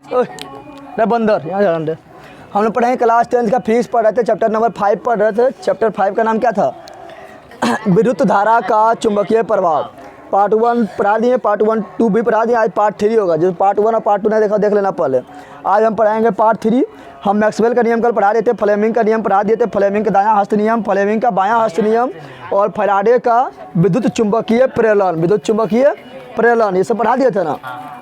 अरे बंदर यहाँ जान दे। हम लोग पढ़े क्लास 10 का फिजिक्स पढ़ रहे थे, चैप्टर नंबर 5 पढ़ रहे थे। चैप्टर 5 का नाम क्या था? विद्युत धारा का चुंबकीय प्रभाव। पार्ट 1 पढ़ा दिए, पार्ट 1 2 भी पढ़ा दिए। आज पार्ट 3 होगा। जो पार्ट 1 और पार्ट 2 नहीं देखा देख लेना पहले। आज हम पढ़ाएंगे पार्ट 3। हम मैक्सवेल का नियम कल पढ़ा देते, फ्लेमिंग का नियम पढ़ा दिए थे, फ्लेमिंग का दायां हस्त नियम, फ्लेमिंग का बायां हस्त नियम और फैराडे का विद्युत चुंबकीय प्रेरण, विद्युत चुंबकीय प्रेरण, ये सब पढ़ा दिए थे ना।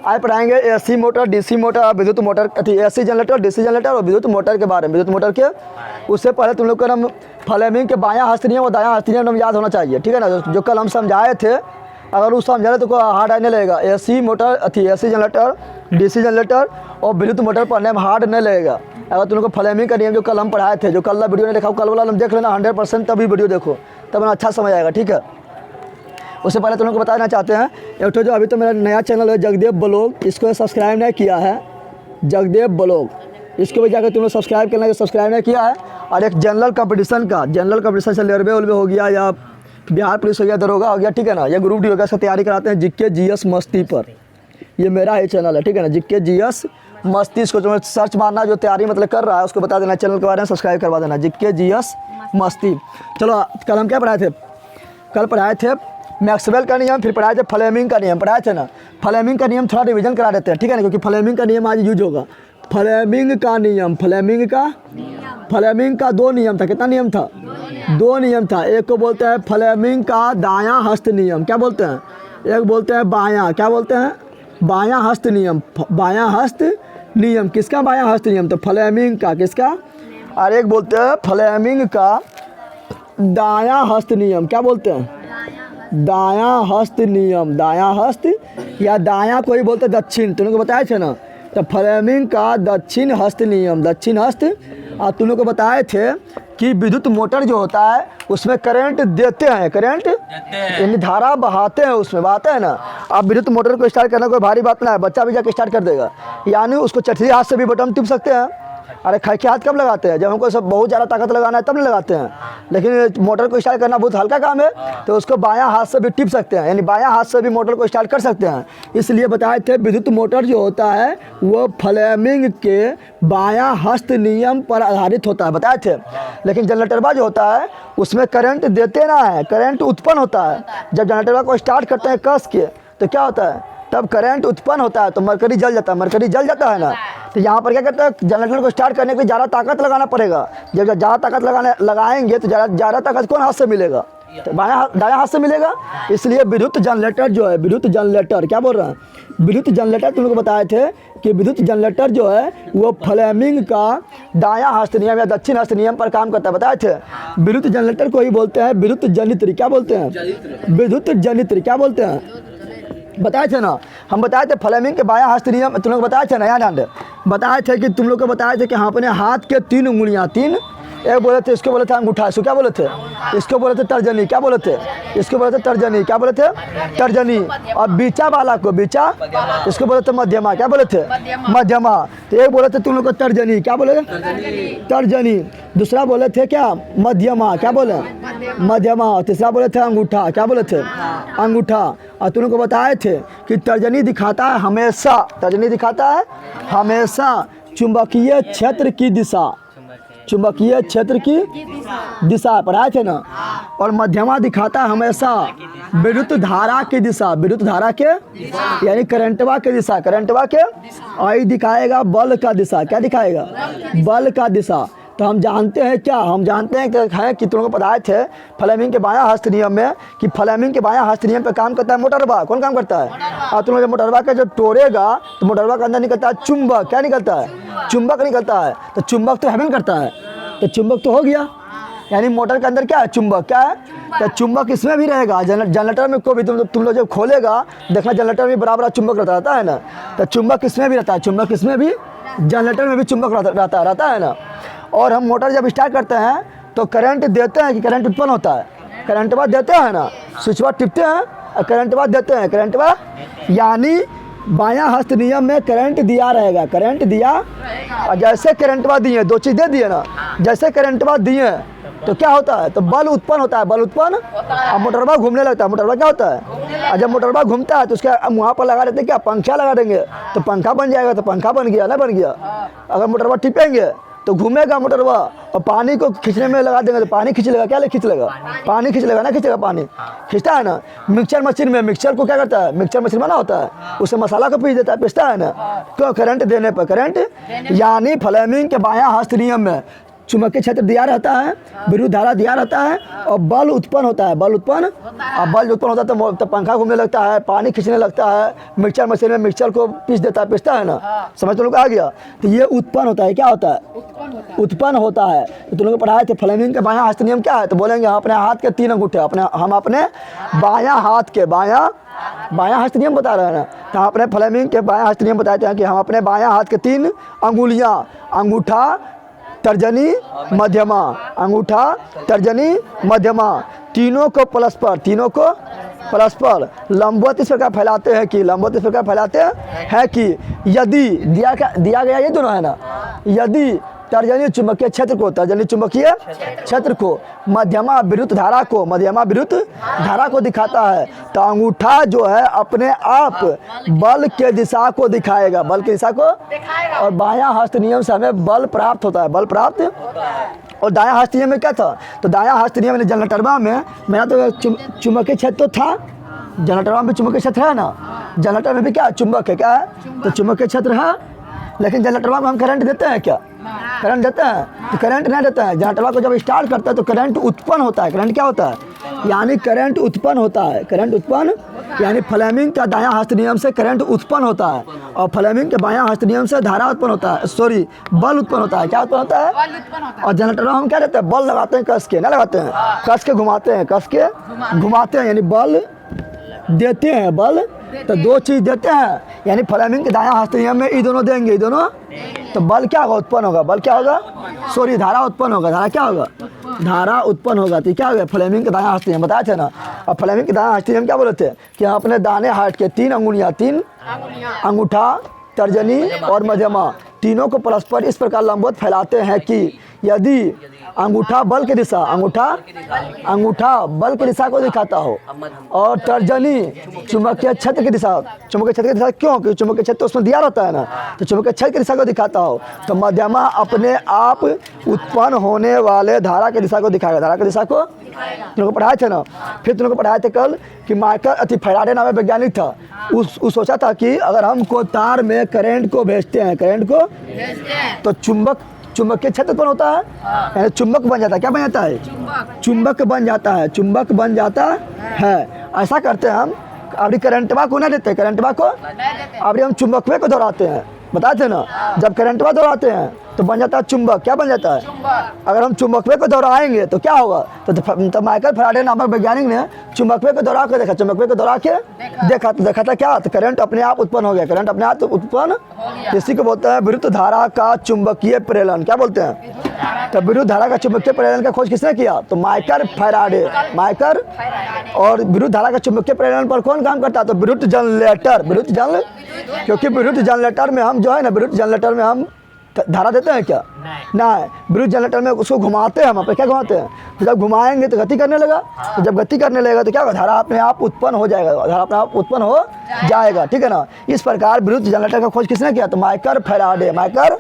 आज पढ़ाएंगे एसी मोटर, डीसी मोटर, विद्युत motor, AC generator, DC generator और विद्युत मोटर के बारे में। विद्युत मोटर के उससे पहले तुम लोग का नाम फ्लेमिंग के बायां हस्त नियम और दायां हस्त नियम याद होना चाहिए, ठीक है ना। जो कल हम समझाए थे, अगर उस समझा रहे तो कोई हार्ड नहीं लगेगा। AC motor AC generator, DC generator और विद्युत मोटर पढ़ने में हार्ड नहीं लगेगा। अगर तुम लोग को फ्लेमिंग का नियम जो कल हम पढ़ाए थे, जो कल वाला वीडियो नहीं देखा, कल वाला हम देख लेना 100%, तभी वीडियो देखो, तब अच्छा समझ आएगा, ठीक है। उससे पहले तुम लोग को बताना चाहते हैं, एक तो जो अभी तो मेरा नया चैनल है जगदेव ब्लॉग, इसको सब्सक्राइब नहीं किया है, जगदेव ब्लॉग, इसको भी जाकर तुम लोग सब्सक्राइब करना, सब्सक्राइब नहीं किया है। और एक जनरल कंपटीशन से रेलवे उलवे हो गया या बिहार पुलिस हो गया, दरोगा हो गया, ठीक है ना, या ग्रुप डी हो गया, इसका तैयारी कराते हैं जीके जीएस मस्ती पर। ये मेरा ही चैनल है, ठीक है ना, जीके जीएस मस्ती। इसको जो सर्च मारना, जो तैयारी मतलब कर रहा है उसको बता देना, चैनल के बारे में सब्सक्राइब करवा देना, जीके जीएस मस्ती। चलो कल हम क्या पढ़ाए थे? कल पढ़ाए थे मैक्सवेल का नियम, फिर पढ़ाए थे फ्लेमिंग का नियम, पढ़ाए थे ना। फ्लेमिंग का नियम थोड़ा रिवीजन करा देते हैं, ठीक है ना, क्योंकि फ्लेमिंग का नियम आज यूज होगा। फ्लेमिंग का नियम, फ्लेमिंग का 2 नियम था। कितना नियम था? 2 नियम था। एक को बोलते हैं फ्लेमिंग का दायां हस्त नियम, क्या बोलते हैं? एक बोलते हैं बायां, क्या बोलते हैं? बायां हस्त नियम। बायां हस्त नियम किसका? बायां हस्त नियम, तो फ्लेमिंग का। किसका? और एक बोलते हैं फ्लेमिंग का दायां हस्त नियम, क्या बोलते हैं? दायां हस्त नियम, दायां हस्त या दायां को ही बोलते हैं दक्षिण, तुम लोग को बताए थे ना। तो फ्लेमिंग का दक्षिण हस्त नियम, दक्षिण हस्त। और तुम लोग को बताए थे कि विद्युत मोटर जो होता है उसमें करंट देते हैं, करंट यानी धारा बहाते हैं, उसमें बहाते हैं ना। अब विद्युत मोटर को स्टार्ट करना कोई भारी बात ना है, बच्चा भी जाकर स्टार्ट कर देगा। यानी उसको चठरी हाथ से भी बटन टिप सकते हैं। अरे खैके हाथ कब लगाते हैं? जब हमको सब बहुत ज़्यादा ताकत लगाना है तब नहीं लगाते हैं। लेकिन मोटर को स्टार्ट करना बहुत हल्का काम है, तो उसको बायां हाथ से भी टिप सकते हैं, यानी बायां हाथ से भी मोटर को स्टार्ट कर सकते हैं। इसलिए बताए थे विद्युत मोटर जो होता है वो फ्लेमिंग के बायां हस्त नियम पर आधारित होता है, बताए थे। लेकिन जनरेटरबा जो होता है उसमें करंट देते ना है, करंट उत्पन्न होता है। जब जनरेटरबा को स्टार्ट करते हैं कस के, तो क्या होता है? तब करंट उत्पन्न होता है, तो मरकरी जल जाता है, मरकरी जल जाता है ना। तो यहाँ पर क्या करता है, जनरेटर को स्टार्ट करने के लिए ज़्यादा ताकत लगाना पड़ेगा। जब ज़्यादा ताकत लगाएंगे तो ज़्यादा ताकत कौन हाथ से मिलेगा? तो दायां हाथ से मिलेगा। इसलिए विद्युत जनरेटर जो है, विद्युत जनरेटर, क्या बोल रहा है? विद्युत जनरेटर तुम लोग को बताए थे कि विद्युत जनरेटर जो है वो फ्लेमिंग का दायां हस्त नियम या दक्षिण हस्त नियम पर काम करता है, बताए थे। विद्युत जनरेटर को ही बोलते हैं विद्युत जनित्र, क्या बोलते हैं? विद्युत जनित्र, क्या बोलते हैं? बताए थे ना, हम बताए थे फ्लेमिंग के बायां हस्त नियम, तुम लोग बताए थे ना, याद आंदे बताए थे कि तुम लोग को बताए थे कि हाँ अपने हाथ के 3 उंगलियां, 3, एक बोले थे इसको बोले थे अंगूठा, इसको क्या बोले थे? इसको बोले थे तर्जनी, क्या बोले थे? इसको बोले थे तर्जनी, क्या बोले थे? तर्जनी। और बीचा वाला को बीचा, इसको बोले थे मध्यमा, क्या बोले थे? मध्यमा। तो एक बोले थे तुम लोग को तर्जनी, क्या बोले? तर्जनी। दूसरा बोले थे क्या? मध्यमा, क्या बोले? मध्यमा। तीसरा बोले थे अंगूठा, क्या बोले थे? अंगूठा। और तुम लोग को बताए थे कि तर्जनी दिखाता है हमेशा, तर्जनी दिखाता है हमेशा चुंबकीय क्षेत्र की दिशा, चुंबकीय क्षेत्र की दिशा, पढ़ाए थे ना। और मध्यमा दिखाता है हमेशा विद्युत धारा की दिशा, विद्युत धारा के यानी करंटवा के दिशा, करंटवा के। और ये दिखाएगा बल का दिशा, क्या दिखाएगा? बल का दिशा। तो हम जानते हैं क्या? हम जानते हैं कि तुम लोग को बताए थे फ्लेमिंग के बायां हस्त नियम में कि फ्लेमिंग के बायां हस्त नियम पे काम करता है मोटरबा। कौन काम करता है? और तुम लोग मोटरबा का जब तोड़ेगा तो मोटरबा के अंदर निकलता है चुंबक, क्या निकलता है? चुंबक निकलता है। तो चुंबक तो हेवन करता है, तो चुंबक तो हो गया, यानी मोटर के अंदर क्या है? चुंबक, क्या है? तो चुंबक इसमें भी रहेगा। जनरेटर में को भी तुम लोग जब खोलेगा देखना जनरेटर में बराबर चुंबक रहता है ना। तो चुंबक इसमें भी रहता है, चुंबक इसमें भी, जनरेटर में भी चुंबक रहता है ना। और हम मोटर जब स्टार्ट करते हैं तो करंट देते हैं कि करंट उत्पन्न होता है? करंट बाद देते हैं ना, स्विच बाद टिपते हैं और करंट बाद देते हैं, करंट बाद। यानी बायां हस्त नियम में करंट दिया रहेगा, करंट दिया। और जैसे करंट बाद दिए, 2 चीज़ दे दिए ना, जैसे करंट बाद दिए तो क्या होता है, तो बल उत्पन्न होता है, बल उत्पन्न। अब मोटरबा घूमने लगता है, मोटरबा क्या होता है, और जब मोटरबा घूमता है तो उसके वहाँ पर लगा देते हैं क्या, पंखा लगा देंगे तो पंखा बन जाएगा, तो पंखा बन गया ना, बन गया। अगर मोटरबा टिपेंगे तो घूमेगा मोटरबा, और पानी को खींचने में लगा देंगे तो पानी खींच लेगा, क्या खींच लेगा, पानी खींच लेगा ना, खींचेगा, पानी खींचता है ना। मिक्सचर मशीन में, मिक्सचर को क्या करता है, मिक्सचर मशीन बना होता है, उससे मसाला को पीस देता है, पीसता है ना, क्यों, करंट देने पर, करंट। यानी फ्लेमिंग के बायां हस्त नियम में चुंबकीय क्षेत्र दिया रहता है, विद्युत धारा दिया रहता है, और बल उत्पन्न होता है, बल उत्पन्न। अब बल उत्पन्न होता है तो पंखा घूमने लगता है, पानी खींचने लगता है, मिक्सचर मशीन में मिक्सचर को पीस देता है, पीसता है ना, समझ तो लोग आ गया। तो ये उत्पन्न होता है, क्या होता है, उत्पन्न होता है। तो तुम लोग पढ़ाए थे फ्लेमिंग के बायां हस्त नियम क्या है, तो बोलेंगे हम अपने हाथ के 3 अंगूठे, हम अपने बायां हाथ के बायां हस्त नियम बता रहे हैं ना, तो हम अपने फ्लेमिंग के बायां हस्त नियम बताते हैं कि हम अपने बायां हाथ के 3 अंगुलियां, अंगूठा, तर्जनी, मध्यमा, अंगूठा, तर्जनी, मध्यमा, तीनों को परस्पर लंबवत इस प्रकार फैलाते हैं कि, लंबवत इस प्रकार फैलाते हैं कि यदि दिया गया ये दोनों है ना, यदि तर्जनी चुंबकीय क्षेत्र को, तर्जनी चुंबकीय क्षेत्र को, मध्यमा विद्युत धारा को, मध्यमा विद्युत धारा को दिखाता है, तो अंगूठा जो है अपने आप बल के दिशा को दिखाएगा, बल की दिशा को। और बायां हस्त नियम से हमें बल प्राप्त होता है, बल प्राप्त। और दायां हस्त नियम में क्या था, तो दायां हस्त नियम में जनरेटरवा में मेरा तो चुंबकीय क्षेत्र तो था, जनरेटरवा में चुंबकीय क्षेत्र है ना, जनरेटर में भी क्या चुंबक है, क्या है, तो चुंबकीय क्षेत्र है। लेकिन जनरेटरवा में हम करंट देते हैं क्या, करंट देते हैं, तो करंट नहीं देते हैं। जनरेटरवा को जब स्टार्ट करता है तो करंट उत्पन्न होता है, करंट क्या होता है, यानी करंट उत्पन्न होता है, करंट उत्पन्न, यानी फ्लेमिंग का दायां हस्त नियम से करंट उत्पन्न होता है, और फ्लेमिंग के बायां हस्त नियम से धारा उत्पन्न होता है, सॉरी बल उत्पन्न होता है, क्या उत्पन्न होता है, और जनरेटर हम क्या देते हैं, बल लगाते हैं, कस के ना लगाते हैं, कस के घुमाते हैं, कस के घुमाते हैं, यानी बल देते हैं, बल। तो 2 चीज़ देते हैं, यानी फ्लेमिंग के दायां हस्त नियम में ये दोनों देंगे, ये दोनों, तो बल क्या होगा, उत्पन्न होगा, बल क्या होगा, सॉरी धारा उत्पन्न होगा, धारा क्या होगा, धारा उत्पन्न होगा। तो क्या हो गया, फ्लेमिंग के दायां हस्त नियम बताया थे ना। और फ्लेमिंग के दायां हस्त नियम क्या बोले थे कि हम अपने दाने हाथ के 3 अंगुलियां, 3 अंगूठा, तर्जनी और मध्यमा, तीनों को परस्पर इस प्रकार लंबवत फैलाते हैं कि यदि अंगूठा बल की दिशा, अंगूठा बल की दिशा को दिखाता हो, और तर्जनी चुंबकीय क्षेत्र की दिशा, चुंबकीय क्षेत्र की दिशा, क्यों, क्योंकि चुंबकीय क्षेत्र तो उसमें दिया रहता है ना, तो चुंबकीय क्षेत्र की दिशा को दिखाता हो, तो मध्यमा अपने आप उत्पन्न होने वाले धारा की दिशा को दिखाएगा, धारा की दिशा को। तुम लोग पढ़ाए थे ना, फिर तुम लोग पढ़ाए थे कल कि माइकल फैराडे नाम वैज्ञानिक था, उस सोचा था कि अगर हमको तार में करंट को भेजते हैं, करंट को, तो चुंबकीय क्षेत्र उत्पन्न होता है, यानी चुंबक बन जाता है, क्या बन जाता है, चुंबक बन जाता है, चुंबक बन जाता है। ऐसा करते हैं हम, अभी करंटवा को ना देते, करंटवा को अभी हम चुंबकवे को दौड़ाते हैं, बताए थे ना, जब करंटवा दौड़ाते हैं तो बन जाता है चुंबक, क्या बन जाता है, अगर हम चुंबकवे को दौड़ाएंगे तो क्या होगा, तो माइकल फैराडे नामक वैज्ञानिक ने चुंबकवे को दौड़ा के देखा, चुंबकवे को दौड़ा के देखा, तो देखा था क्या, तो करंट अपने आप उत्पन्न हो गया, करंट अपने आप उत्पन्न, इसी को बोलते हैं विद्युत धारा का चुंबकीय प्रेरण, क्या बोलते हैं। तो विद्युत धारा का चुंबकीय प्रेरण का खोज किसने किया, तो माइकल फैराडे, माइकल। और विद्युत धारा का चुंबकीय प्रेरण पर कौन काम करता है, तो विद्युत जनरेटर, क्योंकि विद्युत जनरेटर में हम जो है ना, विद्युत जनरेटर में हम धारा देते हैं क्या, ना, विद्युत जनरेटर में उसको घुमाते हैं, हम अपने क्या घुमाते हैं, तो जब घुमाएंगे तो गति करने लगा, तो जब गति करने लगेगा तो क्या होगा, धारा अपने आप उत्पन्न हो जाएगा, धारा अपने आप उत्पन्न हो जाएगा, ठीक है ना। इस प्रकार विद्युत जनरेटर का खोज किसने किया, तो माइकल फैराडे, माइकल।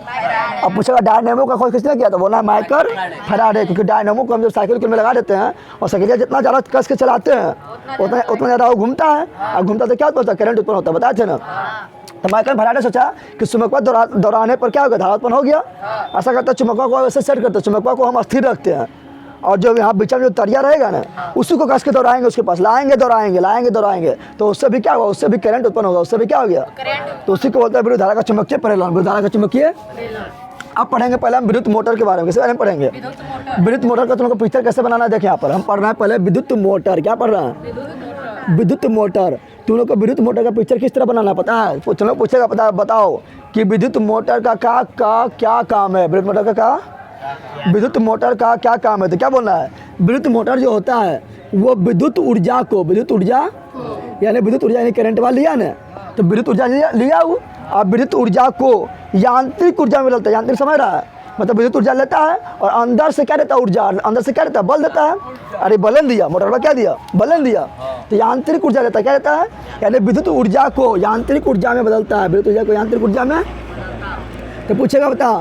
अब पूछेगा डायनेमो का खोज किसने किया, तो बोला है माइकल फैराडे, क्योंकि डायनेमो को हम जब साइकिल के में लगा देते हैं और साइकिल जितना ज़्यादा कस के चलाते हैं उतना ज़्यादा वो घूमता है, और घूमता तो क्या उत्पन्न होता है, करंट उत्पन्न होता है, बताए थे ना। तो माइकल फैराडे सोचा कि चुंबकवा दौड़ाने पर क्या होगा, धारा उत्पन्न हो गया। ऐसा करता है चुंबकवा को ऐसे सेट करते हैं, चुंबकवा को हम स्थिर रखते हैं, और जो यहाँ बीच में जो तरिया रहेगा ना उसी को कस के दौड़ाएंगे, उसके पास लाएंगे, दौड़ाएंगे, तो उससे भी क्या होगा, उससे भी करंट उत्पन्न होगा, उससे भी क्या हो गया, तो उसी को बोलते हैं विद्युत धारा का चुंबकीय प्रेरण, विद्युत धारा का चुंबकीय। अब पढ़ेंगे पहले हम विद्युत मोटर के बारे में, किसके बारे में पढ़ेंगे, विद्युत मोटर का तुम लोग को पिक्चर कैसे बनाना है, देखें यहाँ पर हम पढ़ रहे हैं पहले विद्युत मोटर, क्या पढ़ रहे हैं, विद्युत मोटर। तुम लोग को विद्युत मोटर का पिक्चर किस तरह बनाना पता है, तुम लोग पूछेगा, पता बताओ कि विद्युत मोटर का क्या काम है, विद्युत मोटर का क्या काम है, तो क्या बोलना है, विद्युत मोटर जो होता है वो विद्युत ऊर्जा यानी करंट वाला लिया ना, तो विद्युत ऊर्जा लिया वो, और विद्युत ऊर्जा को यांत्रिक ऊर्जा में बदलता है, यांत्रिक समझ रहा है, मतलब विद्युत ऊर्जा लेता है और अंदर से क्या रहता है, ऊर्जा, अंदर से क्या रहता है, बल देता है। अरे बलन दिया, मोटर पर क्या दिया, बलन दिया, तो यांत्रिक ऊर्जा देता है, क्या रहता है, यानी विद्युत ऊर्जा को यांत्रिक ऊर्जा में बदलता है, विद्युत ऊर्जा को यांत्रिक ऊर्जा में। तो पूछेगा बता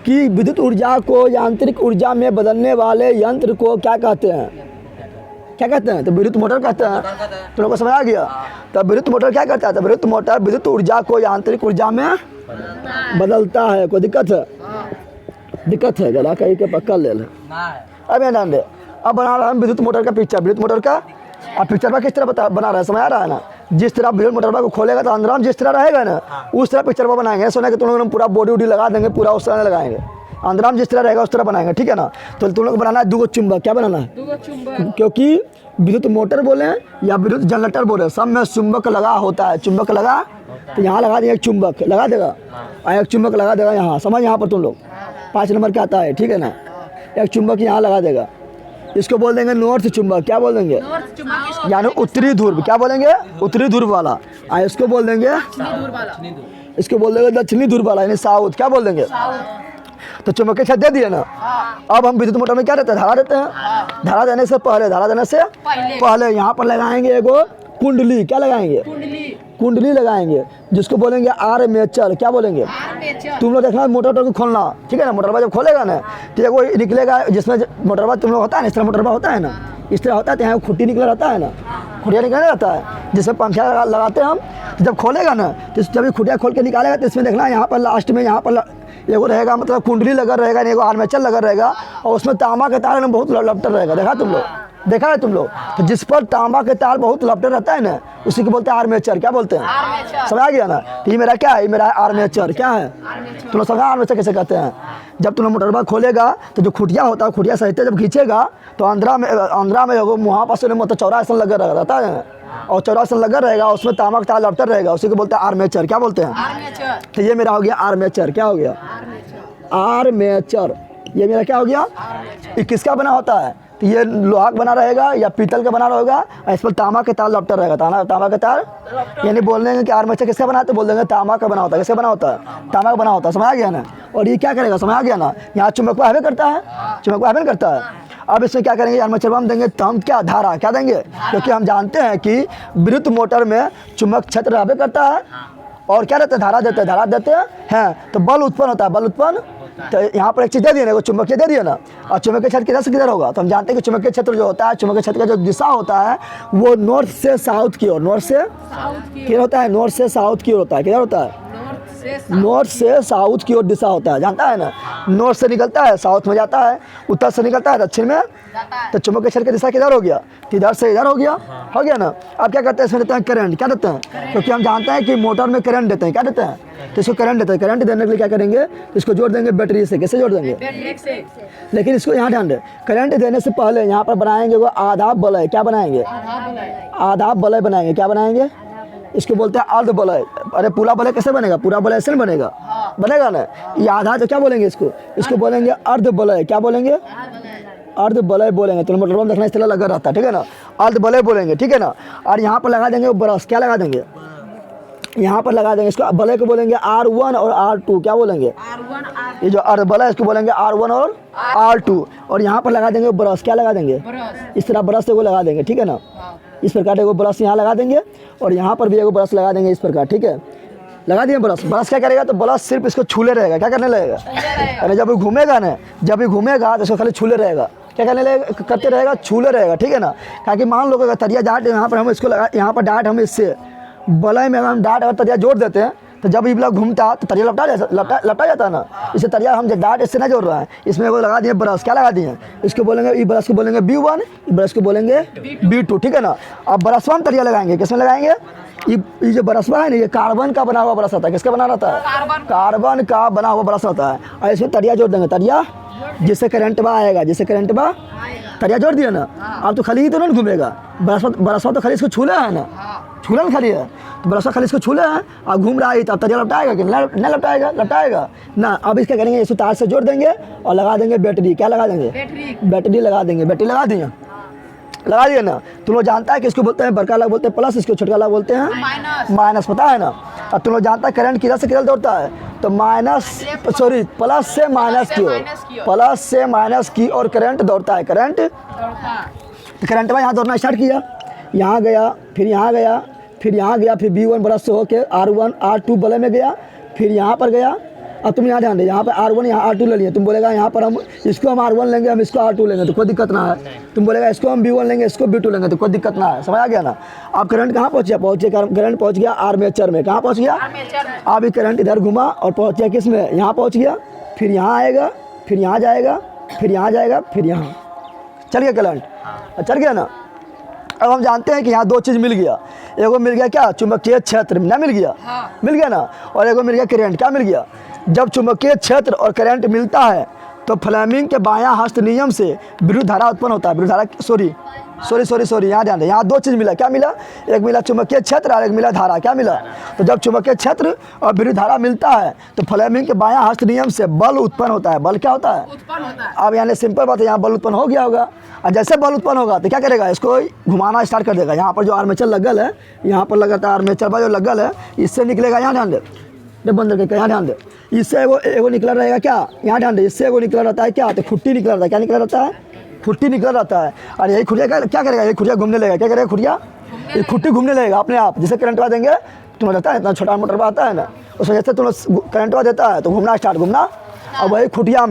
कि विद्युत ऊर्जा को यांत्रिक ऊर्जा में बदलने वाले यंत्र को क्या कहते हैं, क्या कहते हैं, तो विद्युत मोटर कहते हैं। तुम लोग को समझ आ गया। तो विद्युत मोटर क्या करता है, तो विद्युत मोटर विद्युत ऊर्जा को यांत्रिक ऊर्जा में बदलता है। कोई दिक्कत है, दिक्कत है, गला कहीं के पक्का ले ले। अब ये ध्यान दे, अब बना रहा है विद्युत मोटर का पिक्चर, विद्युत मोटर का। अब पिक्चर में किस तरह बना रहा है, समझ आ रहा है ना। जिस तरह विद्युत मोटर को खोलेगा तो अंदर जिस तरह रहेगा ना, उस तरह पिक्चर पर बनाएंगे। सुना कि तुम लोग पूरा बॉडी वॉडी लगा देंगे, पूरा उस तरह लगाएंगे, अंदर जिस तरह रहेगा उस तरह बनाएंगे, ठीक है ना। तो तुम लोग को बनाना है 2 चुंबक, क्या बनाना है, 2 चुंबक, क्योंकि विद्युत मोटर बोले या विद्युत जनरेटर बोले, सब में चुंबक लगा होता है। चुंबक लगा तो यहाँ लगा देगा, एक चुंबक लगा देगा और एक चुंबक लगा देगा यहाँ, समझ, यहाँ पर तुम लोग 5 नंबर का आता है, ठीक है ना। एक चुंबक यहाँ लगा देगा, इसको बोल देंगे नॉर्थ चुंबक, क्या बोल देंगे, यानी उत्तरी ध्रुव, क्या बोलेंगे, उत्तरी ध्रुव वाला। इसको बोल देंगे, इसको बोल देंगे दक्षिणी ध्रुव वाला, यानी साउथ, क्या बोल देंगे। तो चुंबक के छत दे दिए ना। अब हम विद्युत मोटर में क्या रहता है, धारा देते हैं। धारा देने से पहले, धारा देने से पहले यहाँ पर लगाएंगे एगो कुंडली, क्या लगाएंगे, कुंडली लगाएंगे, जिसको बोलेंगे आर्मेचर, क्या बोलेंगे। तुम लोग देखना मोटर को खोलना, ठीक है ना। मोटरबा जब खोलेगा ना तो ये कोई निकलेगा, जिसमें मोटरबा तुम लोग होता है ना, इस तरह मोटरबा होता है ना, इस तरह होता है, तो यहाँ खुट्टी निकला रहता है ना, खुटिया निकलने रहता है, जिसमें पंखा लगाते हैं हम। तो जब खोलेगा ना तो जब ये खुटिया खोल के निकालेगा तो इसमें देखना यहाँ पर लास्ट में यहाँ पर एगो रहेगा, मतलब कुंडली लगा रहेगा, एगो आर्मेचर लगा रहेगा, और उसमें तांबा के तार में बहुत लपटर रहेगा। देखा तुम लोग, देखा है तुम लोग। तो जिस पर तांबा के तार बहुत लपटे रहता है ना, उसी को बोलते हैं आर्मेचर, क्या बोलते हैं, समझ आ गया ना। तो ये मेरा क्या है, ये मेरा आर्मेचर, क्या है, तुम लोग समझा आर्मेचर कैसे कहते हैं। जब तुम मोटरबा खोलेगा तो जो खुटिया होता है, खुटिया सहित जब खींचेगा तो अंदरा में वहाँ पास मतलब चौड़ा ऐसा लगा रहता है, और चौड़ा ऐसा लगा रहेगा, उसमें तांबा का तार लपटर रहेगा, उसी को बोलते हैं आर्मेचर, क्या बोलते हैं। तो ये मेरा हो गया आर्मेचर, क्या हो गया, आर्मेचर। ये मेरा क्या हो गया, ये किसका बना होता है, तो ये लोहा का बना रहेगा या पीतल का बना रहेगा, और इस पर तांबा के तार लपटा रहेगा, तांबा का तार। यानी बोल देंगे कि आर्मेचर किसका बना है, तो बोल देंगे तांबा का बना होता है। किसका बना होता है, तांबा का बना होता है, समझ आ गया ना। और ये क्या करेगा, समझ आ गया ना, यहाँ चुंबक को हवे करता है, चुंबक को हवे करता है। अब इसमें क्या करेंगे, आर्मेचर हम देंगे तो हम क्या, धारा क्या देंगे, क्योंकि हम जानते हैं कि विद्युत मोटर में चुंबक क्षेत्र हवे करता है और क्या रहता है, धारा देते हैं, धारा देते हैं, तो बल उत्पन्न होता है, बल उत्पन्न। तो यहाँ पर एक चीज़ दे दिए ना, वो चुंबकीय दे दिया ना, और चुंबकीय क्षेत्र किधर से किधर होगा, तो हम जानते हैं कि चुंबकीय क्षेत्र जो होता है, चुंबकीय क्षेत्र का जो दिशा होता है वो नॉर्थ से साउथ की ओर, नॉर्थ से किधर होता है, नॉर्थ से साउथ की ओर होता है, किधर होता है, नॉर्थ से साउथ की ओर दिशा होता है, जानता है ना। नॉर्थ से निकलता है साउथ में जाता है, उत्तर से निकलता है दक्षिण में। तो चुंबकीय क्षेत्र की दिशा किधर हो गया, इधर से इधर हो गया ना। अब क्या करते हैं, इसमें देते हैं करंट, क्या देते हैं, क्योंकि हम जानते हैं कि मोटर में करंट देते हैं, क्या देते हैं, तो इसको करंट देते हैं। करंट देने के लिए क्या करेंगे, तो इसको जोड़ देंगे बैटरी से, कैसे जोड़ देंगे, लेकिन इसको यहाँ ध्यान दे, करंट देने से पहले यहाँ पर बनाएंगे वो आधा बलय, क्या बनाएंगे, आधा बलय बनाएंगे, क्या बनाएंगे, इसको बोलते हैं अर्ध बलय। अरे पूरा बलय कैसे बनेगा, पूरा बलय ऐसे नहीं बनेगा, बनेगा ना। ये आधा तो क्या बोलेंगे, इसको बोलेंगे अर्ध बलय, क्या बोलेंगे, अर्ध बलय बोलेंगे। तो मोटर देखना इस तरह लगा रहता है, ठीक है ना, अर्ध बलय बोलेंगे, ठीक है ना। और यहाँ पर लगा देंगे वो ब्रश, क्या लगा देंगे, यहाँ पर लगा देंगे, इसको बलय को बोलेंगे R1 और R2, क्या बोलेंगे, ये जो अर्ध बलय इसको बोलेंगे R1 और R2। और यहाँ पर लगा देंगे ब्रश, क्या लगा देंगे, इस तरह ब्रश से वो लगा देंगे, ठीक है ना। इस प्रकार एगो ब्रश यहाँ लगा देंगे और यहाँ पर भी एगो ब्रश लगा देंगे, इस प्रकार, ठीक है, लगा दिए ब्रश। ब्रश क्या करेगा, तो ब्रश सिर्फ इसको छूले रहेगा, क्या करने लगेगा, अरे जब भी घूमेगा ना, जब भी घूमेगा तो इसको खाली छूले रहेगा, क्या करते रहेगा, छूले रहेगा, ठीक है ना। ताकि मान लो कि तरिया डाट यहाँ पर हम इसको लगा, यहाँ पर डाट हम इससे बलय में हम डाट और तरिया जोड़ देते हैं, तो जब ये ब्लॉक घूमता तो तरिया लपटा जाता है ना। इसे तरिया हम डाट इससे ना जोड़ रहा है, इसमें वो लगा दिए ब्रश, क्या लगा दिए, इसको बोलेंगे, ये ब्रश को बोलेंगे B1, ब्रश को बोलेंगे B2, ठीक है ना। अब ब्रशवा हम तरिया लगाएंगे, किसमें लगाएंगे, ये जो ब्रशवा है ना, ये कार्बन का बना हुआ ब्रश होता है। किसका बना रहता है, कार्बन का बना हुआ ब्रश होता है। और इसमें तरिया जोड़ देंगे, तरिया जिससे करंट बा आएगा, जिससे करंट बा, तरिया जोड़ दिया ना। अब तो खाली ही तो नहीं घूमेगा, ब्रशवा तो खाली इसको छूले है ना, छूला ना खाली है, तो ब्रशवा खाली इसको छूले हैं, अब घूम रहा है, तो अब तरिया लपटाएगा कि नहीं लपटाएगा, लपटाएगा ना। अब इसका करेंगे, इसको तार से जोड़ देंगे और लगा देंगे बैटरी, क्या लगा देंगे, बैटरी लगा देंगे, बैटरी लगा दिए, लगा दिए ना। तुम लोग जानता है कि इसको बोलते हैं बड़का वाला बोलते हैं प्लस, इसको छोटका वाला बोलते हैं माइनस, पता है ना। अब तुम लोग जानता है करंट किधर से किधर दौड़ता है, तो प्लस से माइनस की ओर, प्लस से माइनस की और करंट दौड़ता है। करंट में यहाँ दौड़ना स्टार्ट किया, यहाँ गया, फिर यहाँ गया, फिर यहाँ गया, फिर B1 ब्रश से होके R1 R2 बले में गया, फिर यहाँ पर गया। अब तुम यहाँ ध्यान दे, यहाँ पर R1 यहाँ R2 ले लिए, तुम बोलेगा यहाँ पर हम इसको हम R1 लेंगे, हम इसको R2 लेंगे, तो कोई दिक्कत ना है। तुम बोलेगा इसको हम B1 लेंगे, इसको B2 लेंगे, तो कोई दिक्कत ना है। समझ आ गया ना। अब करंट कहाँ पहुँच गया, करंट पहुँच गया आर्मेचर में। कहाँ पहुँच गया, अब ये करंट इधर घुमा और पहुँच गया किस में, यहाँ पहुँच गया, फिर यहाँ आएगा, फिर यहाँ जाएगा, फिर यहाँ जाएगा, फिर यहाँ चल गया करंट, चल गया ना। अब हम जानते हैं कि यहाँ दो चीज़ मिल गया, एगो मिल गया क्या, चुंबकीय क्षेत्र ना मिल गया, मिल गया ना, और एगो मिल गया करंट। क्या मिल गया, जब चुंबकीय क्षेत्र और करंट मिलता है तो फ्लेमिंग के बायां हस्त नियम से विद्युत धारा उत्पन्न होता है। विद्युत धारा सॉरी यहाँ ध्यान दें, यहाँ दो चीज़ मिला। क्या मिला, एक मिला चुंबकीय क्षेत्र और एक मिला धारा। क्या मिला, तो जब चुंबकीय क्षेत्र और विद्युत धारा मिलता है तो फ्लेमिंग के बायां हस्त नियम से बल उत्पन्न होता है। बल क्या होता है, अब यानी सिंपल बात है, यहाँ बल उत्पन्न हो गया होगा, और जैसे बल उत्पन्न होगा तो क्या करेगा, इसको घुमाना स्टार्ट कर देगा। यहाँ पर जो आर्मेचर लगल है, यहाँ पर लगाता है आर्मेचर पर जो लगल है, इससे निकलेगा, यहाँ ध्यान दे, बंद करके यहाँ ध्यान दे, इससे एगो निकला रहेगा क्या, यहाँ ध्यान दे, इससे एगो निकला रहता है क्या, तो खुट्टी निकला रहता है। क्या निकला रहता है, खुट्टी निकल रहता है। और यही खुटिया क्या करेगा, ये खुटिया घूमने लगेगा। क्या करेगा खुटिया, ये खुट्टी घूमने लगेगा अपने आप। जैसे करंट वाला देंगे, तुम्हें रहता है इतना छोटा मोटर आता है ना, उस वजह से तुम करंट वाला देता है तो घूमना स्टार्ट, घूमना। और वही खुटिया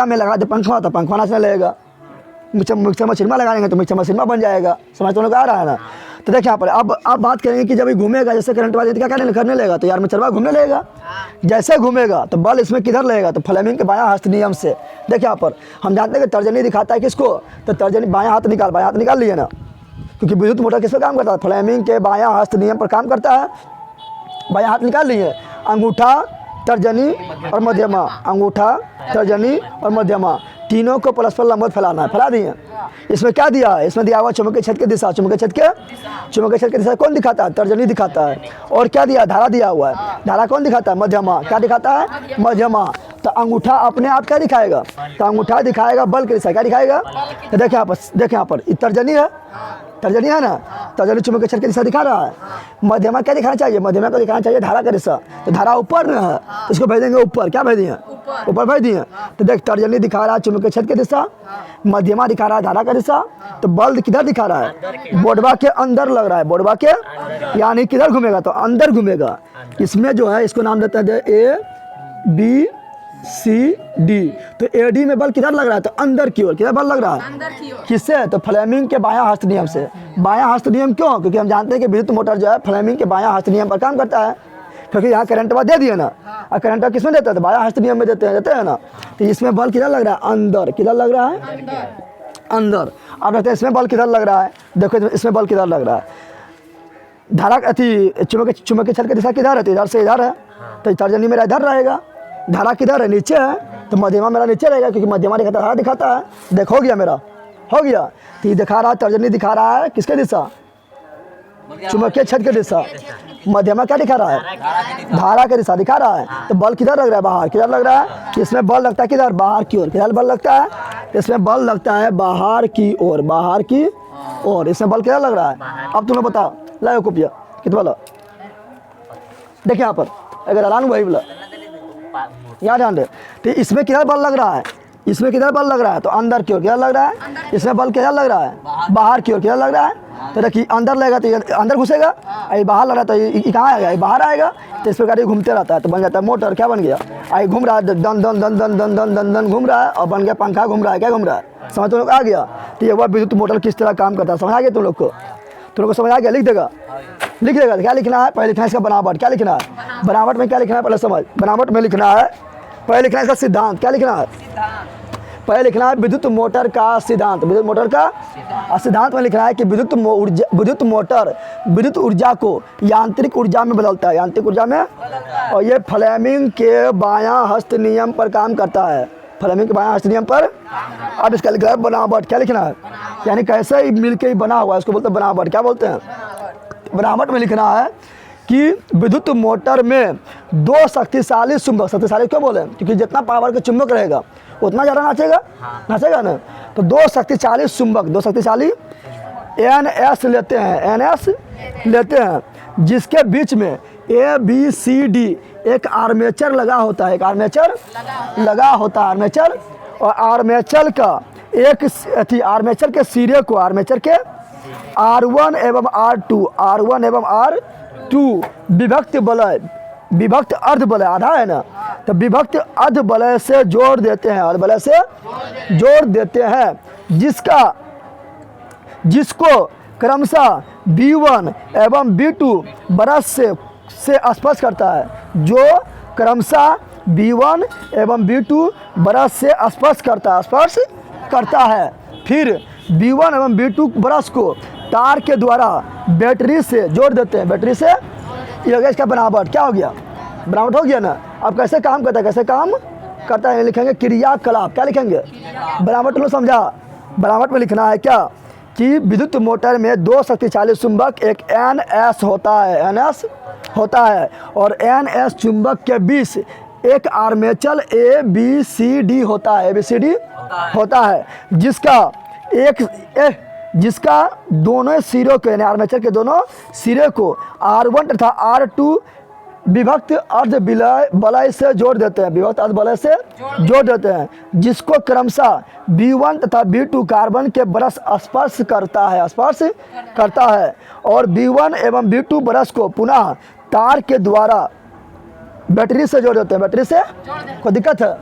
में लगा दे पंखा, तो पंखा नाचने लगेगा। मिक्सर मशीनमा लगाएंगे तो मिक्सर मशीनमा बन जाएगा। समझ तो लोग आ रहा है ना। तो देखिए यहाँ पर अब बात करेंगे कि जब ये घूमेगा, जैसे करंट वाला क्या करने लगेगा, तो यार में चरवा घूमने लगेगा। जैसे घूमेगा तो बल इसमें किधर लगेगा, तो फ्लेमिंग के बायां हस्त नियम से। देखिए यहाँ पर हम जानते हैं कि तर्जनी दिखाता है किसको, तो तर्जनी बायां हाथ निकाल लिए ना, क्योंकि विद्युत मोटर किस पर काम करता है, फ्लेमिंग के बायां हस्त नियम पर काम करता है। बायां हाथ निकाल लिए, अंगूठा, तर्जनी और मध्यमा, अंगूठा, तर्जनी और मध्यमा, तीनों को परस्पर लंबवत फैलाना है। फैला दिए। इसमें क्या दिया है, इसमें दिया हुआ चुंबकीय क्षेत्र की दिशा। चुंबकीय क्षेत्र की दिशा कौन दिखाता है, तर्जनी दिखाता है। और क्या दिया, धारा दिया हुआ है। धारा कौन दिखाता है, मध्यमा। क्या दिखाता है, मध्यमा। तो अंगूठा अपने आप क्या दिखाएगा, तो अंगूठा दिखाएगा बल की दिशा। क्या दिखाएगा, तो देखिए यहाँ पर तर्जनी है ना, तर्जनी चुंबकीय क्षेत्र की दिशा दिखा रहा है। मध्यमा क्या दिखाना चाहिए, मध्यमा को दिखाना चाहिए धारा का दिशा। तो धारा ऊपर में है तो इसको भेज देंगे ऊपर। क्या भेज दिए, ऊपर भेज दिए। तो देख तर्जनी दिखा रहा है चुंबकीय क्षेत्र की दिशा, मध्यमा दिखा रहा है धारा का दिशा। तो बल किधर दिखा रहा है, बोर्डवा के अंदर लग रहा है, बोर्डवा के यानी किधर घूमेगा, तो अंदर घूमेगा। इसमें जो है इसको नाम देता है ABCD। तो AD में बल किधर लग रहा है, तो अंदर की ओर। किधर बल लग रहा है, किससे, तो फ्लेमिंग के बायां हस्त नियम से। बायां हस्त नियम क्यों, क्योंकि हम जानते हैं कि विद्युत मोटर जो है फ्लेमिंग के बायां हस्त नियम पर काम करता है। क्योंकि यहाँ करंट दे दिए ना, और करंट किस में देते हैं, तो बायां हस्त नियम में देते हैं ना। तो इसमें बल किधर लग रहा है, अंदर। किधर लग रहा है, अंदर। अब देखते हैं इसमें बल किधर लग रहा है। देखो इसमें बल किधर लग रहा है, धारा चुंबकीय क्षेत्र की दिशा किधर है, तो इधर से इधर है। तो तर्जनी मेरा इधर रहेगा, धारा किधर है, नीचे है। तो मध्यमा मेरा नीचे रहेगा, क्योंकि मध्यमा दिखाता है, धारा दिखाता है। देख हो गया मेरा, हो गया। तो ये दिखा रहा है, तर्जनी दिखा रहा है किसके दिशा, चुंबकीय क्षेत्र की दिशा। मध्यमा क्या दिखा रहा है, धारा की दिशा दिखा रहा है। तो बल किधर लग रहा है, बाहर। किधर लग रहा है, इसमें बल लगता है किधर, बाहर की ओर। किधर बल लगता है, इसमें बल लगता है बाहर की ओर, बाहर की ओर। इसमें बल किधर लग रहा है, अब तुम्हें बताओ, लाओ कॉपिया कितना बोला। देखिए यहाँ पर अगर आराम वही बोला, यहाँ ध्यान दे। तो इसमें किधर बल लग रहा है, इसमें किधर बल लग रहा है, तो अंदर की ओर। किधर लग रहा है, इसमें बल किधर लग रहा है, बाहर की ओर। किधर लग रहा है, तो देखिए अंदर लगेगा तो ये अंदर घुसेगा, ये बाहर लग रहा है तो ये कहाँ आएगा, ये बाहर आएगा। तो इस प्रकार ये घूमते रहता है, तो बन जाता है मोटर। क्या बन गया, आई घूम रहा है, दन दन दन दन दन दन दन दन घूम रहा है, और बन गया पंखा घूम रहा है। क्या घूम रहा है, समझ तुम लोग आ गया। तो ये वह विद्युत मोटर किस तरह काम करता है, समझ आ गया तुम लोग को। तुम लोग को समझ आ गया, लिख देगा। क्या लिखना है, पहले लिखना है इसका बनावट। क्या लिखना है, बनावट में क्या लिखना है, पहले समझ। बनावट में लिखना है, पहले लिखना है इसका सिद्धांत। क्या लिखना है, पहले लिखना है विद्युत मोटर का सिद्धांत। विद्युत मोटर का सिद्धांत में लिखना है कि विद्युत मोटर विद्युत ऊर्जा को यांत्रिक ऊर्जा में बदलता है, यांत्रिक ऊर्जा में। और ये फ्लेमिंग के बायां हस्त नियम पर काम करता है, फ्लेमिंग के बायां हस्त नियम पर। अब इसका लिखना है बनावट। क्या लिखना है, यानी कैसे ही मिलके ही बना हुआ है, इसको बोलते हैं बनावट। क्या बोलते हैं, बनावट में लिखना है कि विद्युत मोटर में दो शक्तिशाली चुंबक, शक्तिशाली क्यों बोले, क्योंकि जितना पावर का चुंबक रहेगा उतना ज़्यादा नाचेगा ना। तो दो शक्तिशाली चुंबक, दो शक्तिशाली NS लेते हैं, NS लेते हैं, जिसके बीच में ए बी सी डी एक आर्मेचर लगा होता है, एक आर्मेचर लगा होता है, आर्मेचर। और आर्मेचर का एक आर्मेचर के सिरे को, आर्मेचर के R1 एवं R2, R1 एवं R2 विभक्त वलय, विभक्त अर्ध वलय आधा है ना, तो विभक्त अर्ध वलय से जोड़ देते हैं, अर्ध वलय से जोड़ देते हैं, जिसको क्रमशः B1 एवं B2 ब्रश से स्पर्श करता है, जो क्रमशः B1 एवं B2 ब्रश से स्पर्श करता है। फिर B1 एवं B2 ब्रश को तार के द्वारा बैटरी से जोड़ देते हैं, बैटरी से। ये हो गया इसका बनावट। क्या हो गया? बनावट हो गया ना। अब कैसे काम करता है, कैसे काम करता है लिखेंगे क्रियाकलाप। क्या लिखेंगे? बनावट लो समझा। बनावट में लिखना है क्या कि विद्युत मोटर में दो शक्तिशाली चुंबक एक NS होता है, NS होता है, और NS चुंबक के बीच एक आर्मेचर ABCD होता है, ABCD होता है, जिसका दोनों सिरों के, यानी आर्मेचर के दोनों सिरे को R1 तथा R2 विभक्त अर्ध वलय से जोड़ देते हैं, विभक्त अर्ध वलय से जोड़ देते हैं, जिसको क्रमशः B1 तथा B2 कार्बन के ब्रश स्पर्श करता है, और B1 एवं B2 ब्रश को पुनः तार के द्वारा बैटरी से जोड़ देते हैं, बैटरी से। कोई दिक्कत है?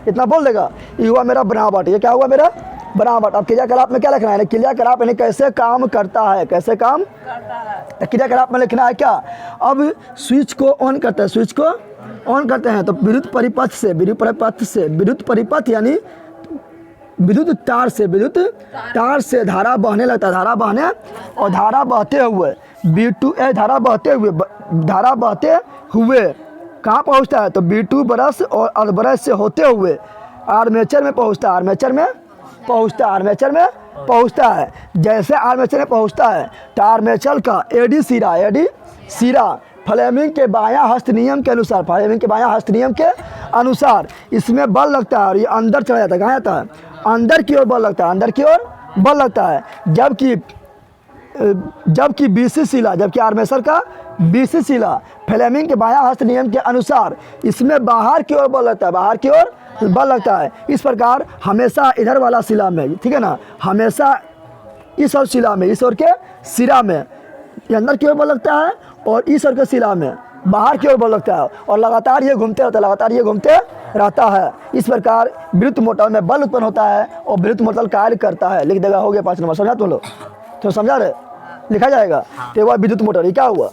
इतना बोल देगा। ये हुआ मेरा बनावट। ये क्या हुआ मेरा? बनावट। अब क्रियाकलाप में क्या लिखना है? क्रियाकलाप यानी कैसे काम करता है, कैसे काम करता है। क्रियाकलाप में लिखना है क्या? अब स्विच को ऑन करते हैं, स्विच को ऑन करते हैं तो विद्युत परिपथ यानी विद्युत तार से धारा बहने लगता है, धारा बहने, और धारा बहते हुए कहाँ पहुँचता है? तो B2 ब्रश और अर्ध ब्रश से होते हुए आर्मेचर में पहुँचता है, आर्मेचर में पहुँचता है। जैसे आर्मेचर में पहुँचता है तो आर्मेचर का एडी सिरा फ्लेमिंग के बायां हस्त नियम के अनुसार, इसमें बल लगता है और ये अंदर चला जाता है। कहाँ जाता है? अंदर की ओर बल लगता है, जबकि BC सिला, जबकि आर्मेचर का BC सिला फ्लेमिंग के बायां हस्त नियम के अनुसार इसमें बाहर की ओर बल लगता है, इस प्रकार हमेशा इधर वाला सिला में, ठीक है ना, हमेशा इस और सिला में, इस और के सिरा में ये अंदर की ओर बल लगता है, और इस और के सिला में बाहर की ओर बल लगता है, और लगातार ये घूमते रहता है। इस प्रकार विद्युत मोटर में बल उत्पन्न होता है और विद्युत मोटर कार्य करता है। लिख देगा। हो गया 5 नंबर। समझा तुम लोग? तो समझा रहे? लिखा जाएगा। तो वह विद्युत मोटर। ये क्या हुआ?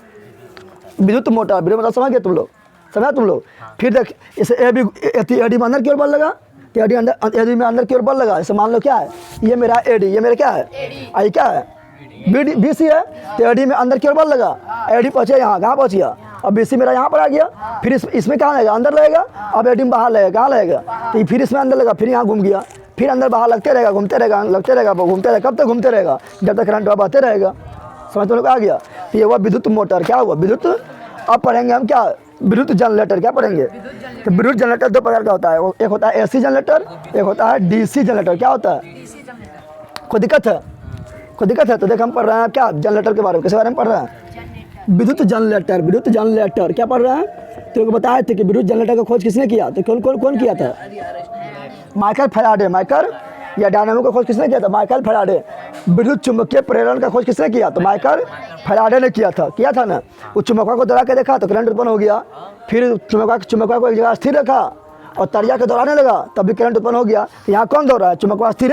विद्युत मोटर समझ गए तुम लोग? समझा तुम लोग? फिर देख, इसे एडी में अंदर की ओर बल लगा, तो एडी में अंदर की ओर बल लगा। इसे मान लो क्या है? ये मेरा एडी, ये मेरा क्या है? आई क्या है? BC है। तो एडी में अंदर की ओर बल लगा, एडी पहुँचे यहाँ, कहाँ पहुँच गया? अब BC मेरा यहाँ पर आ गया। फिर इसमें कहाँ लगेगा? अंदर लगेगा। अब एडी में बाहर लगेगा, कहाँ लगेगा? तो फिर इसमें अंदर लगा, फिर यहाँ घूम गया, फिर अंदर बाहर लगते रहेगा, घूमते रहेगा, कब तक घूमते रहेगा? जब तक करंट बहते रहेगा। समझ तो लोग आ गया? तो ये हुआ विद्युत मोटर। क्या हुआ? विद्युत। अब पढ़ेंगे हम क्या? विद्युत जनरेटर। क्या पढ़ेंगे? तो विद्युत जनरेटर दो प्रकार का होता है, एक होता है AC जनरेटर, एक होता है DC जनरेटर। क्या होता है? कोई दिक्कत है? तो देख, हम पढ़ रहे हैं क्या जनरेटर के बारे में। किस बारे में पढ़ रहे हैं? विद्युत जनरेटर। क्या पढ़ रहे हैं? तो बताए थे कि विद्युत जनरेटर का खोज किसने किया? तो कौन किया था? Michael Faraday. या डायनामो का खोज किसने किया था? Michael Faraday. विद्युत चुंबकीय प्रेरण का खोज किसने किया? तो माइकल फैराडे ने किया था ना। उस चुंबक को दौड़ा के देखा तो करंट उत्पन्न हो गया। फिर चुंबक को एक जगह स्थिर रखा और तरिया के दौड़ाने लगा, तब भी करंट उत्पन्न हो गया। यहाँ कौन दौड़ रहा है? चुंबक स्थिर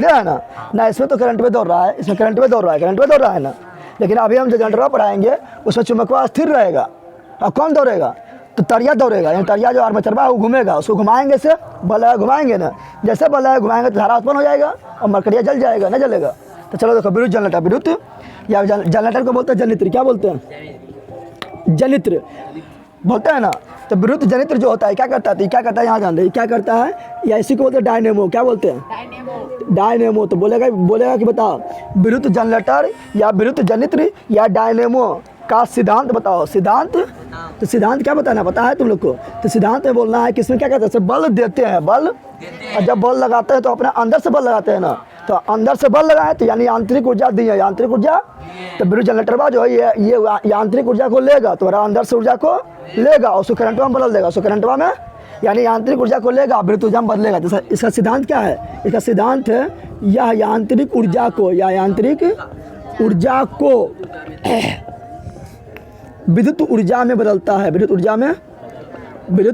है ना, ना इसमें तो करंट में दौड़ रहा है, इसमें करंट में दौड़ रहा है ना। लेकिन अभी हम जो जनरेटर पढ़ाएंगे उसमें चुंबक स्थिर रहेगा और कौन दौड़ेगा? तो तरिया दौड़ेगा। यानी तरिया जो आर्मेचर है वो घूमेगा, उसको घुमाएंगे से बल घुमाएंगे ना, जैसे बल घुमाएंगे तो धारा उत्पन्न हो जाएगा और मरकरिया जल जाएगा, ना जलेगा। तो चलो देखो, विद्युत जनरेटर, या जनरेटर को बोलते हैं जनित्र। क्या बोलते हैं? जनित्र बोलते हैं ना। तो विद्युत जनित्र जो होता है क्या करता है? यहाँ जान रहे क्या करता है? या इसी को बोलते हैं डायनेमो। क्या बोलते हैं? डायनेमो। तो बोलेगा कि बताओ विद्युत जनरेटर या विद्युत जनित्र या डायनेमो का सिद्धांत बताओ। सिद्धांत क्या बताना पता है तुम लोग को? तो सिद्धांत में बोलना है कि इसमें क्या कहते हैं? बल देते हैं, और जब बल लगाते हैं तो अपने अंदर से बल लगाते हैं ना। तो अंदर से बल लगा है तो यानी यांत्रिक ऊर्जा दी है, यांत्रिक ऊर्जा। तो विद्युत जनरेटरवा जो है ये यांत्रिक ऊर्जा को लेगा, तो अंदर से ऊर्जा को लेगा और उसको करंटवा में बदल देगा, उसको करंटवा में यानी यांत्रिक ऊर्जा को लेगा, विद्युत ऊर्जा में बदलेगा। तो इसका सिद्धांत क्या है? इसका सिद्धांत है यह यांत्रिक ऊर्जा को, या यांत्रिक ऊर्जा को विद्युत ऊर्जा में बदलता है, विद्युत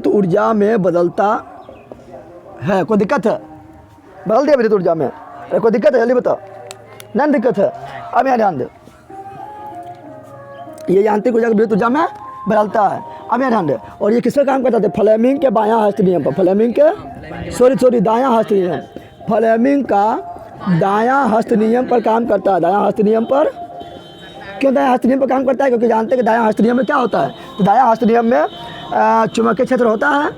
ऊर्जा में बदलता है। कोई दिक्कत है? बदल दिया विद्युत ऊर्जा में? अरे कोई दिक्कत है? जल्दी बताओ। नहीं दिक्कत है? अब यहाँ ध्यान दो, ये यांत्रिक ऊर्जा को विद्युत ऊर्जा में बदलता है। अब यहाँ ध्यान दे, और ये किस पर काम करता है? फ्लेमिंग के बायां हस्त नियम पर, फ्लेमिंग के दायां हस्त नियम, फ्लेमिंग का दायां हस्त नियम पर काम करता है। दायां हस्त नियम पर क्यों दायां हस्त नियम पर काम करता है? क्योंकि जानते हैं कि दायां हस्त नियम में क्या होता है। तो दायां हस्त नियम में चुंबकीय क्षेत्र होता है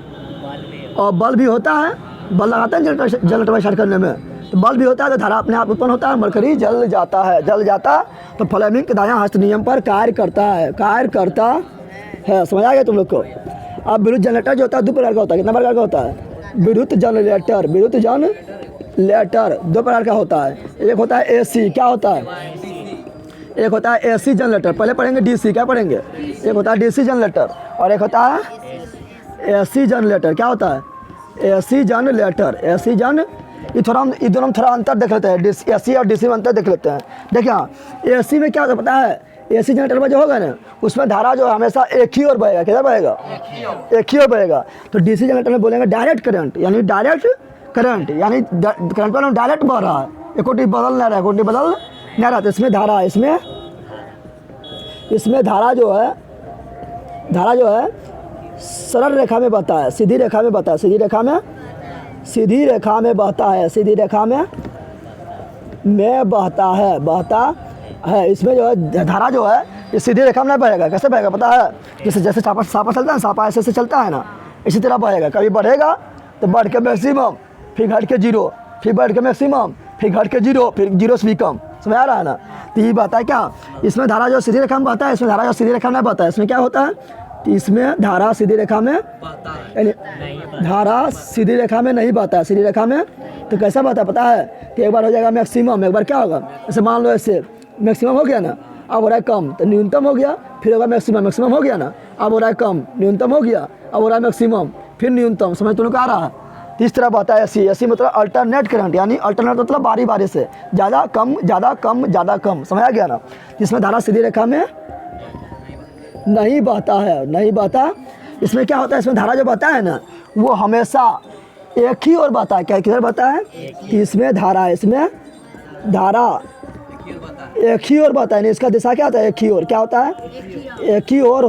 और बल भी होता है। बल लगाता है जनरेटर स्टार्ट करने में, तो बल भी होता है, तो धारा अपने आप उत्पन्न होता है, मरकरी जल जाता। तो फ्लेमिंग के दायां हस्त नियम पर कार्य करता है। समझ आ गया तुम लोग को? अब विद्युत जनरेटर जो होता है दो प्रकार का होता है। कितना प्रकार का होता है? विद्युत जनरेटर दो प्रकार का होता है। एक होता है एसी, क्या होता है? एक होता है एसी जनरेटर, पहले पढ़ेंगे डीसी, क्या पढ़ेंगे? एक होता है डीसी जनरेटर और एक होता है एसी जनरेटर। क्या होता है? AC generator. ये दोनों में थोड़ा अंतर देख लेते हैं, एसी और डीसी में अंतर देख लेते हैं। देखिए एसी में क्या होता है पता है? एसी जनरेटर में जो होगा ना, उसमें धारा जो है हमेशा एक ही ओर बहेगा। किधर बहेगा? एक ही ओर बहेगा। तो डीसी जनरेटर में बोलेंगे डायरेक्ट करंट, यानी डायरेक्ट करंट, यानी करंट वाला डायरेक्ट बह रहा है, एक कोटी बदल नहीं रहा है, कोटी बदल नहीं रहा। तो इसमें धारा, इसमें धारा जो है सरल रेखा में बहता है, सीधी रेखा में बहता है, सीधी रेखा में बहता है। इसमें जो है धारा जो है ये सीधी रेखा में नहीं बहेगा। कैसे बहेगा पता है? जैसे सापा चलता है ना, सापा ऐसे चलता है ना, इसी तरह बहेगा। कभी बढ़ेगा तो बढ़ के मैक्सिमम, फिर घट के जीरो, फिर बढ़ के मैक्सिमम, फिर घट के जीरो, फिर जीरो से भी कम। समझ आ रहा है ना? तो ये बात है क्या, इसमें धारा जो सीधी रेखा में बहता है, इसमें धारा जो सीधी रेखा में नहीं बहता है। इसमें क्या होता है? तो इसमें धारा सीधी रेखा में, यानी धारा सीधी रेखा में नहीं बहता है। सीधी रेखा में तो कैसा बहता है पता है? कि एक बार हो जाएगा मैक्सिमम, एक बार क्या होगा? जैसे मान लो ऐसे मैक्सिमम हो गया ना, अब हो रहा है कम, तो न्यूनतम हो गया, फिर होगा मैक्सिमम हो गया ना, अब हो रहा है कम, न्यूनतम हो गया, अब हो रहा है मैक्सिमम, फिर न्यूनतम। समझ तुम लोग आ रहा है? तो इस तरह बता है एसी मतलब अल्टरनेट करंट, यानी अल्टरनेट मतलब बारी बारी से ज़्यादा कम ज़्यादा कम ज़्यादा कम। समझ आ गया ना? इसमें धारा सीधी रेखा में नहीं बहता। इसमें क्या होता है? इसमें धारा जो बहता है ना, वो हमेशा एक ही ओर बहता है। क्या किधर बहता है? कि इसमें धारा एक ही ओर बहता है। इसका दिशा क्या होता है? एक ही ओर। क्या होता है? एक ही ओर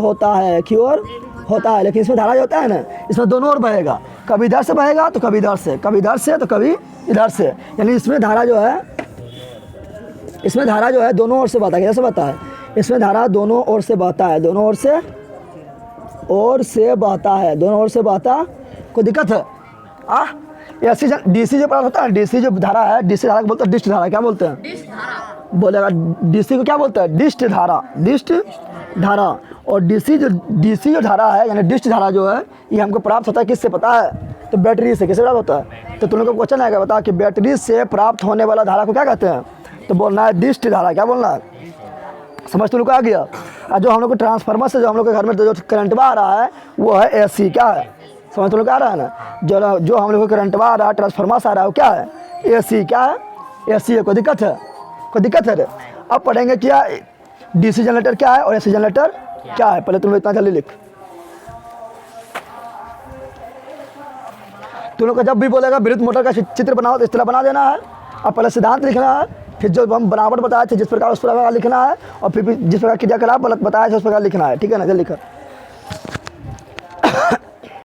होता है। लेकिन इसमें धारा जो होता है ना, इसमें दोनों ओर बहेगा। कभी इधर से बहेगा तो कभी इधर से, कभी इधर से तो कभी इधर से। यानी इसमें धारा जो है दोनों ओर से बहता है। कैसे बहता है? इसमें धारा दोनों ओर से बहता है, दोनों ओर से बहता। कोई दिक्कत है? एसी डीसी जो पढ़ा होता है, डीसी जो धारा है, डीसी धारा को बोलते हैं डिस्ट धारा। क्या बोलते हैं? बोलेगा डीसी को क्या बोलता है? डिस्ट धारा। और डीसी जो धारा है, यानी डिस्ट धारा जो है, ये हमको प्राप्त होता है किससे पता है? तो बैटरी से। किससे प्राप्त होता है? तो तुम लोग को क्वेश्चन आएगा, बता कि बैटरी से प्राप्त होने वाला धारा को क्या कहते हैं? तो बोलना है डिस्ट धारा। क्या बोलना है? समझ तुम लोग को आ गया? और जो हम लोग को ट्रांसफार्मर से जो हम लोग के घर में जो करंटवा आ रहा है वो है एसी। क्या है? समझ तुम लोग आ रहा है ना? जो हम लोग को करंटवा आ रहा है, ट्रांसफार्मर से आ रहा है, वो क्या है? एसी। क्या है? एसी है। कोई दिक्कत है? अब पढ़ेंगे क्या डीसी जनरेटर क्या है और एसी जनरेटर क्या है। पहले तुम इतना जल्दी लिख। तुम लोग को जब भी बोलेगा विद्युत मोटर का चित्र बनाओ तो इस तरह बना देना है। अब पहले सिद्धांत लिखना है, फिर जो हम बनावट बताए थे जिस प्रकार उस प्रकार लिखना है, और फिर जिस प्रकार क्रियाकलाप बताया था उस प्रकार लिखना है। ठीक है ना? जल्दी लिखा।